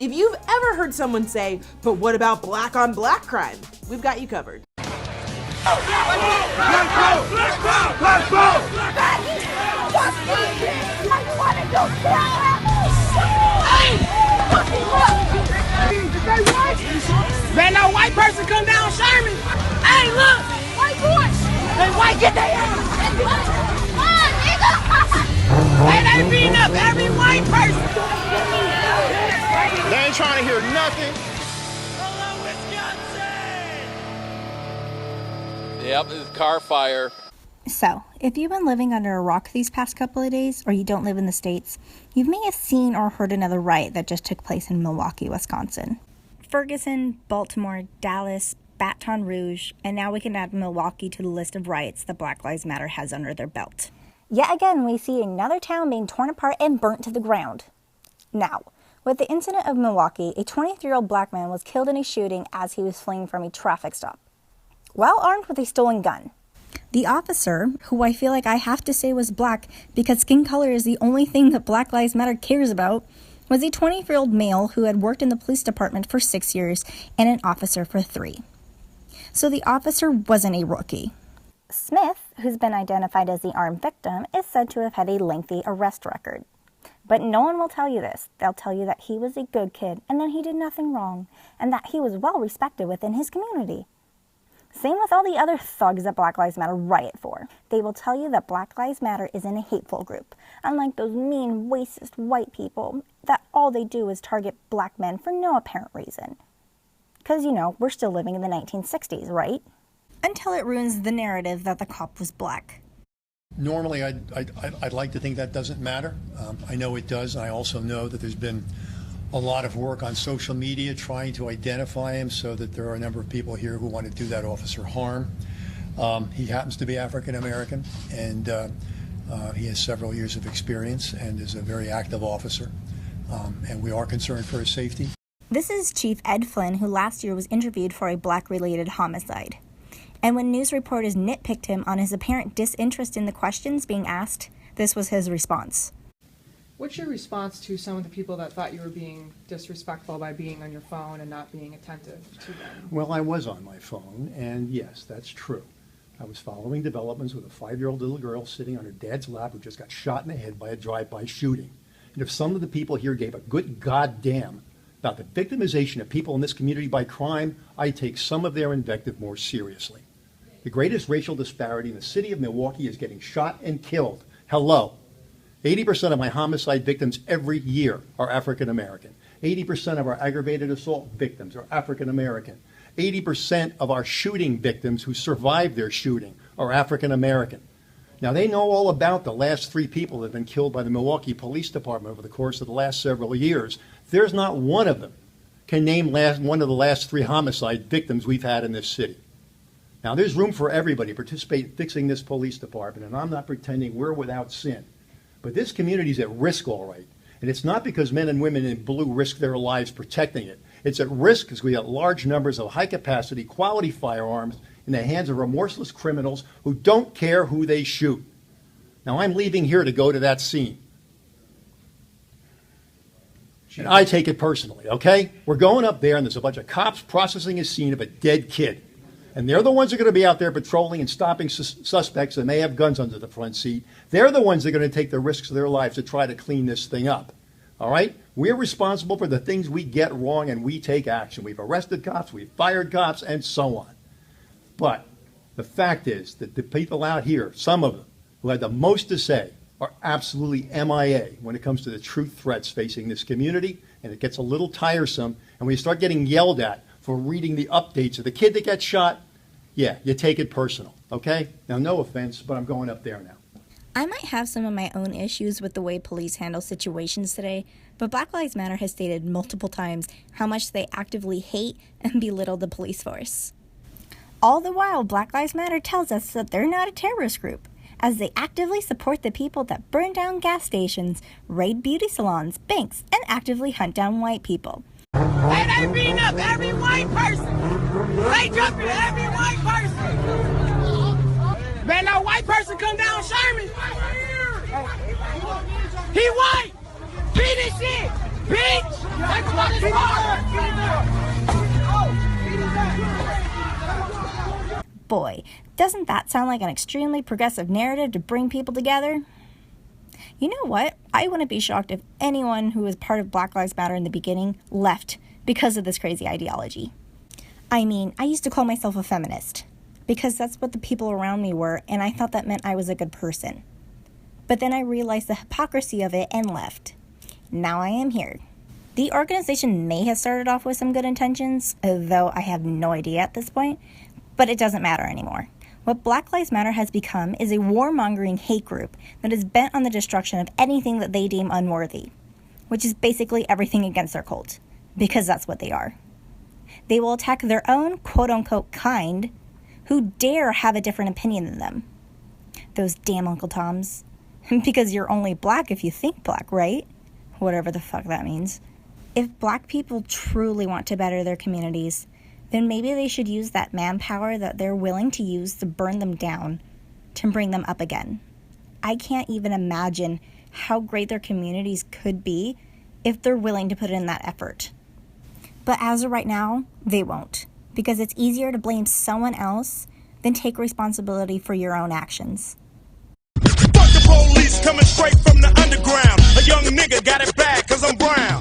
If you've ever heard someone say, but what about black on black crime? We've got you covered. Black vote! Black vote! Black vote! I want to go Man, no white person come down Sherman. Hey, look! white boys! Hey, white, get their ass! Hey, they beating up every white person! They ain't trying to hear nothing. Hello, Wisconsin! Yep, it's car fire. So, if you've been living under a rock these past couple of days, or you don't live in the States, you may have seen or heard another riot that just took place in Milwaukee, Wisconsin. Ferguson, Baltimore, Dallas, Baton Rouge, and now we can add Milwaukee to the list of riots that Black Lives Matter has under their belt. Yet again, we see another town being torn apart and burnt to the ground. Now, with the incident of Milwaukee, a 23-year-old black man was killed in a shooting as he was fleeing from a traffic stop, while armed with a stolen gun. The officer, who I feel like I have to say was black because skin color is the only thing that Black Lives Matter cares about, was a 24-year-old male who had worked in the police department for 6 years and an officer for 3. So the officer wasn't a rookie. Smith, who's been identified as the armed victim, is said to have had a lengthy arrest record. But no one will tell you this. They'll tell you that he was a good kid and that he did nothing wrong and that he was well respected within his community. Same with all the other thugs that Black Lives Matter riot for. They will tell you that Black Lives Matter isn't a hateful group, unlike those mean, racist white people that all they do is target black men for no apparent reason. Because, you know, we're still living in the 1960s, right? Until it ruins the narrative that the cop was black. Normally, I'd like to think that doesn't matter. I know it does. I also know that there's been a lot of work on social media trying to identify him so that there are a number of people here who want to do that officer harm. He happens to be African American, and he has several years of experience and is a very active officer, and we are concerned for his safety. This is Chief Ed Flynn, who last year was interviewed for a black-related homicide. And when news reporters nitpicked him on his apparent disinterest in the questions being asked, this was his response. What's your response to some of the people that thought you were being disrespectful by being on your phone and not being attentive to them? Well, I was on my phone, and yes, that's true. I was following developments with a 5-year-old little girl sitting on her dad's lap who just got shot in the head by a drive-by shooting. And if some of the people here gave a good goddamn about the victimization of people in this community by crime, I take some of their invective more seriously. The greatest racial disparity in the city of Milwaukee is getting shot and killed. Hello. 80% of my homicide victims every year are African American. 80% of our aggravated assault victims are African American. 80% of our shooting victims who survived their shooting are African American. Now, they know all about the last 3 people that have been killed by the Milwaukee Police Department over the course of the last several years. There's not one of them can name one of the last 3 homicide victims we've had in this city. Now, there's room for everybody to participate in fixing this police department, and I'm not pretending we're without sin. But this community is at risk, all right. And it's not because men and women in blue risk their lives protecting it. It's at risk because we have large numbers of high-capacity, quality firearms in the hands of remorseless criminals who don't care who they shoot. Now, I'm leaving here to go to that scene. And I take it personally, okay? We're going up there, and there's a bunch of cops processing a scene of a dead kid. And they're the ones that are going to be out there patrolling and stopping suspects that may have guns under the front seat. They're the ones that are going to take the risks of their lives to try to clean this thing up. All right? We're responsible for the things we get wrong, and we take action. We've arrested cops, we've fired cops, and so on. But the fact is that the people out here, some of them, who had the most to say, are absolutely MIA when it comes to the true threats facing this community, and it gets a little tiresome. And when you start getting yelled at for reading the updates of the kid that got shot, yeah, you take it personal, okay? Now, no offense, but I'm going up there now. I might have some of my own issues with the way police handle situations today, but Black Lives Matter has stated multiple times how much they actively hate and belittle the police force. All the while, Black Lives Matter tells us that they're not a terrorist group, as they actively support the people that burn down gas stations, raid beauty salons, banks, and actively hunt down white people. Hey, they beating up every white person. They jumping every white person. Man, no white person come down Sherman. He white. Beat his shit. bitch! That's what it's for! Boy, doesn't that sound like an extremely progressive narrative to bring people together? You know what? I wouldn't be shocked if anyone who was part of Black Lives Matter in the beginning left because of this crazy ideology. I mean, I used to call myself a feminist because that's what the people around me were, and I thought that meant I was a good person. But then I realized the hypocrisy of it and left. Now I am here. The organization may have started off with some good intentions, though I have no idea at this point, but it doesn't matter anymore. What Black Lives Matter has become is a warmongering hate group that is bent on the destruction of anything that they deem unworthy, which is basically everything against their cult, because that's what they are. They will attack their own quote-unquote kind who dare have a different opinion than them. Those damn Uncle Toms. Because you're only black if you think black, right? Whatever the fuck that means. If black people truly want to better their communities, then maybe they should use that manpower that they're willing to use to burn them down to bring them up again. I can't even imagine how great their communities could be if they're willing to put in that effort. But as of right now, they won't, because it's easier to blame someone else than take responsibility for your own actions. Fuck the police coming straight from the underground. A young nigga got it bad cause I'm brown.